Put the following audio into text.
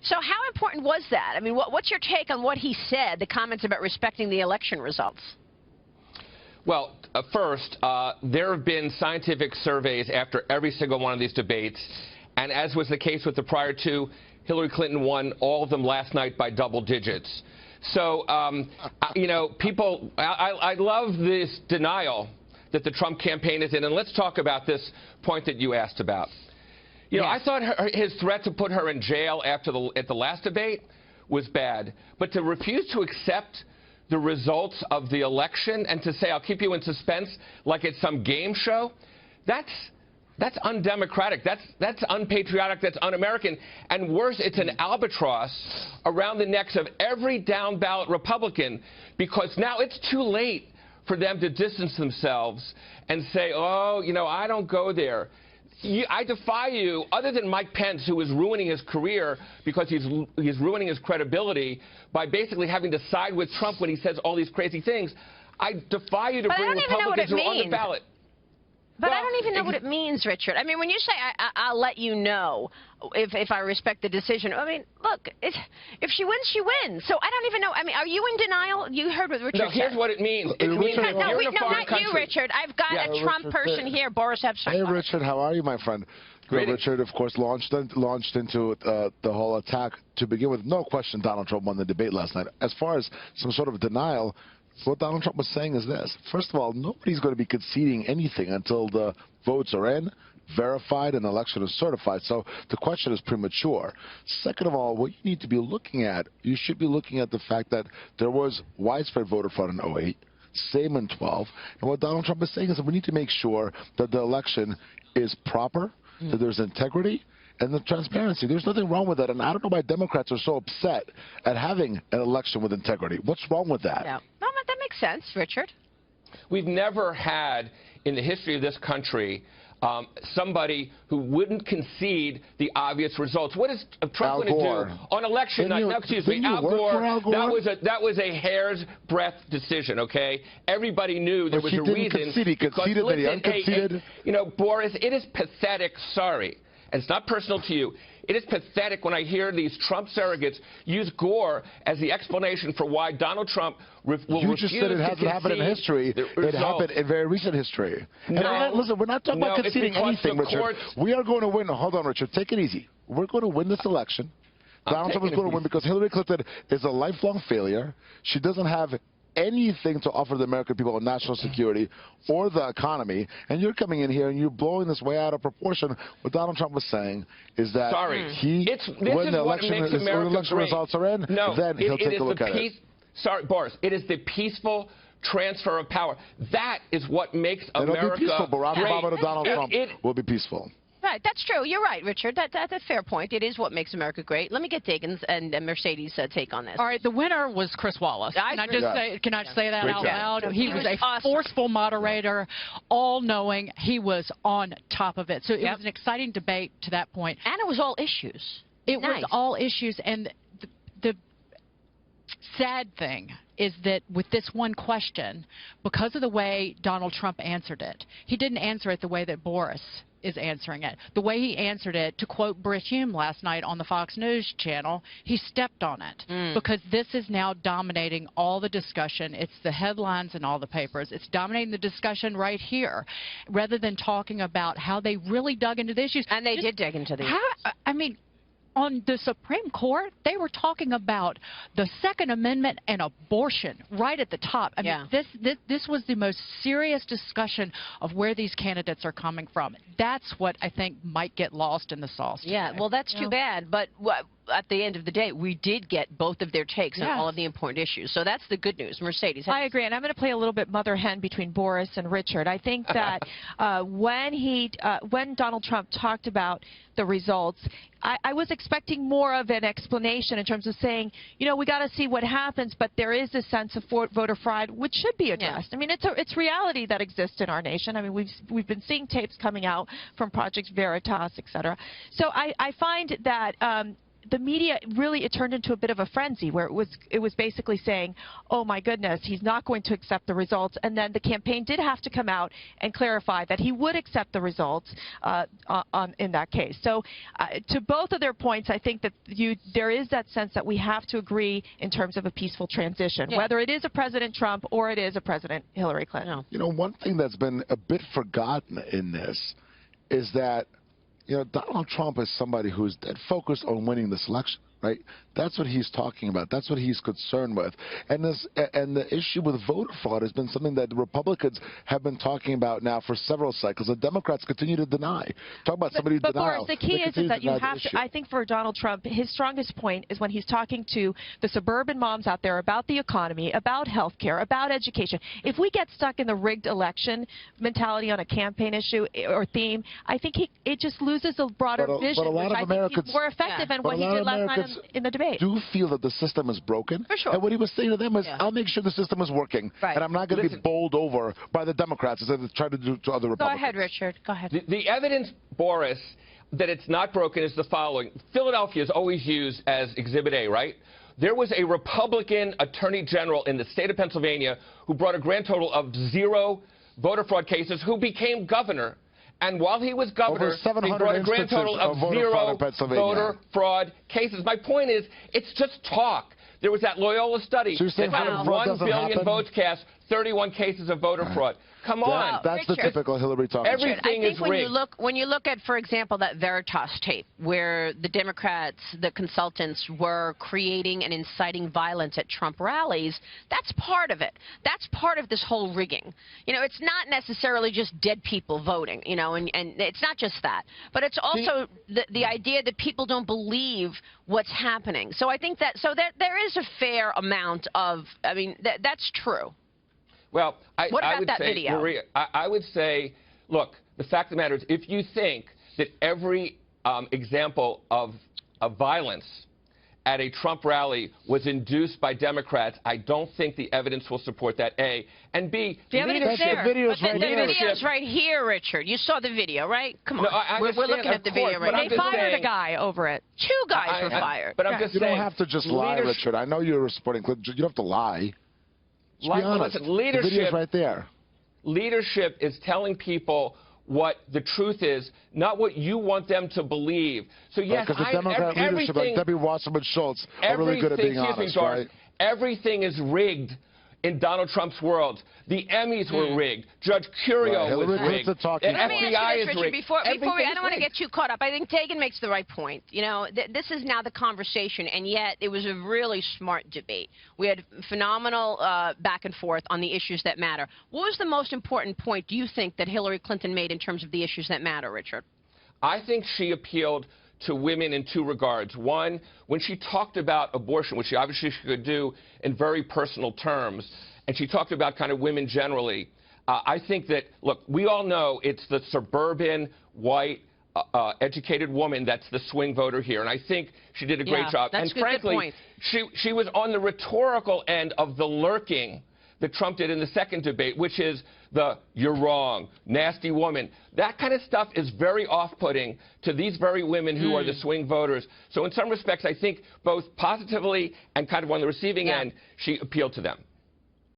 So how important was that? I mean, what's your take on what he said, the comments about respecting the election results? Well, first, there have been scientific surveys after every single one of these debates, and as was the case with the prior two, Hillary Clinton won all of them last night by double digits. So, you know, people, I love this denial that the Trump campaign is in, and let's talk about this point that you asked about. You know, I thought his threat to put her in jail at the last debate was bad, but to refuse to accept the results of the election and to say, I'll keep you in suspense like it's some game show, that's undemocratic. That's unpatriotic. That's un-American. And worse, it's an albatross around the necks of every down-ballot Republican, because now it's too late for them to distance themselves and say, oh, you know, I don't go there. I defy you, other than Mike Pence, who is ruining his career because he's ruining his credibility by basically having to side with Trump when he says all these crazy things. I defy you to bring Republicans who are on the ballot. But I don't even know what it means, Richard. I mean, when you say I'll let you know if I respect the decision, I mean, look, if she wins, she wins. So I don't even know. I mean, are you in denial? You heard what Richard said. No, here's what it means. It means no, not you, Richard. I've got a Trump person here, Boris Epstein. Hey, Richard, how are you, my friend? Richard, of course, launched into the whole attack to begin with. No question Donald Trump won the debate last night. As far as some sort of denial, what Donald Trump was saying is this. First of all, nobody's going to be conceding anything until the votes are in, verified, and the election is certified. So the question is premature. Second of all, what you need to be looking at, you should be looking at the fact that there was widespread voter fraud in 2008, same in 2012. And what Donald Trump is saying is that we need to make sure that the election is proper, that there's integrity, and the transparency. There's nothing wrong with that, and I don't know why Democrats are so upset at having an election with integrity. What's wrong with that? Yeah. No, that makes sense, Richard. We've never had, in the history of this country, somebody who wouldn't concede the obvious results. What is Trump going to do on election night? Now, excuse me, Al Gore. That was a hair's breadth decision. Okay, everybody knew there was a reason. He conceded that he unconceded. You know, Boris, it is pathetic. Sorry. And it's not personal to you. It is pathetic when I hear these Trump surrogates use Gore as the explanation for why Donald Trump will refuse to concede. You just said it hasn't happened in history. It happened in very recent history. No, listen, we're not talking about conceding anything, Richard. We are going to win. Hold on, Richard. Take it easy. We're going to win this election. Donald Trump is going to win because Hillary Clinton is a lifelong failure. She doesn't have anything to offer the American people on national security or the economy, and you're coming in here and you're blowing this way out of proportion. What Donald Trump was saying is that when the election results are in, then he'll take a look at it. Sorry, Boris, it is the peaceful transfer of power. That is what makes America great. It'll be peaceful. Barack Obama to Donald Trump will be peaceful. Right, that's true. You're right, Richard. That's a fair point. It is what makes America great. Let me get Dagan's and Mercedes' take on this. All right, the winner was Chris Wallace. Can I just say that out loud? He was a forceful moderator, all-knowing. He was on top of it. So it was an exciting debate to that point. And it was all issues. It was all issues. And the sad thing is that with this one question, because of the way Donald Trump answered it, he didn't answer it the way that Boris is answering it. The way he answered it, to quote Brit Hume last night on the Fox News channel, he stepped on it because this is now dominating all the discussion. It's the headlines in all the papers. It's dominating the discussion right here rather than talking about how they really dug into the issues. And they did dig into the issues. I mean, on the Supreme Court, they were talking about the Second Amendment and abortion right at the top. I mean, this was the most serious discussion of where these candidates are coming from. That's what I think might get lost in the sauce today. Yeah, well, that's too bad. But at the end of the day, we did get both of their takes on all of the important issues. So that's the good news. Mercedes. I agree, and I'm going to play a little bit mother hen between Boris and Richard. I think that when Donald Trump talked about the results, I was expecting more of an explanation in terms of saying, you know, we got to see what happens, but there is a sense of voter fraud which should be addressed. I mean, it's reality that exists in our nation. I mean, we've been seeing tapes coming out from Project Veritas, et cetera. So I find that the media really, it turned into a bit of a frenzy where it was basically saying, oh my goodness, he's not going to accept the results. And then the campaign did have to come out and clarify that he would accept the results in that case. So to both of their points, I think that there is that sense that we have to agree in terms of a peaceful transition, whether it is a President Trump or it is a President Hillary Clinton. You know, one thing that's been a bit forgotten in this is that, you know, Donald Trump is somebody who's dead focused on winning this election, right? That's what he's talking about. That's what he's concerned with. And the issue with voter fraud has been something that the Republicans have been talking about now for several cycles. The Democrats continue to deny. Talk about somebody who denial. Boris, the key is that you have to, I think for Donald Trump, his strongest point is when he's talking to the suburban moms out there about the economy, about health care, about education. If we get stuck in the rigged election mentality on a campaign issue or theme, I think it just loses a broader vision, but a lot which of I Americans, think he's more effective than what he did last night in the debate. Do feel that the system is broken. For sure. And what he was saying to them is, I'll make sure the system is working, and I'm not going to be bowled over by the Democrats as they try to do to other Republicans. Go ahead, Richard. Go ahead. The evidence, Boris, that it's not broken is the following. Philadelphia is always used as Exhibit A, right? There was a Republican attorney general in the state of Pennsylvania who brought a grand total of 0 voter fraud cases, who became governor. And while he was governor, he brought a grand total of 0 voter fraud cases. My point is, it's just talk. There was that Loyola study that had 1 billion votes cast, 31 cases of voter fraud. Come on. That's the typical Hillary talk. Everything is rigged. When you look at, for example, that Veritas tape where the Democrats, the consultants, were creating and inciting violence at Trump rallies, that's part of it. That's part of this whole rigging. You know, it's not necessarily just dead people voting, you know, and it's not just that. But it's also the idea that people don't believe what's happening. So I think that, there is a fair amount of, I mean, that's true. Well, what about that video? Maria, I would say, look, the fact of the matter is, if you think that every example of violence at a Trump rally was induced by Democrats, I don't think the evidence will support that, A. And B, the evidence there. The video's right here, Richard. You saw the video, right? Come on. No, we're looking at the video right now. They fired a guy over it. 2 guys were fired. But I'm just saying, you don't have to just lie, Richard. I know you're supporting Clinton. You don't have to lie. Be honest. Listen, leadership, the video's right there. Leadership is telling people what the truth is, not what you want them to believe. So yes, because the Democrat leadership, like Debbie Wasserman Schultz, are really good at being honest, right? Everything is rigged in Donald Trump's world. The Emmys were rigged. Judge Curio was rigged. The FBI is rigged. Before I don't want to get too caught up. I think Tegan makes the right point. You know, this is now the conversation, and yet it was a really smart debate. We had phenomenal back and forth on the issues that matter. What was the most important point, do you think, that Hillary Clinton made in terms of the issues that matter, Richard? I think she appealed to women in 2 regards. One, when she talked about abortion, which she obviously could do in very personal terms, and she talked about kind of women generally, I think that, look, we all know it's the suburban, white, educated woman that's the swing voter here, and I think she did a great job. That's and frankly, she was on the rhetorical end of the lurking that Trump did in the second debate, which is the "you're wrong," "nasty woman." That kind of stuff is very off-putting to these very women who are the swing voters. So in some respects, I think both positively and kind of on the receiving end, she appealed to them.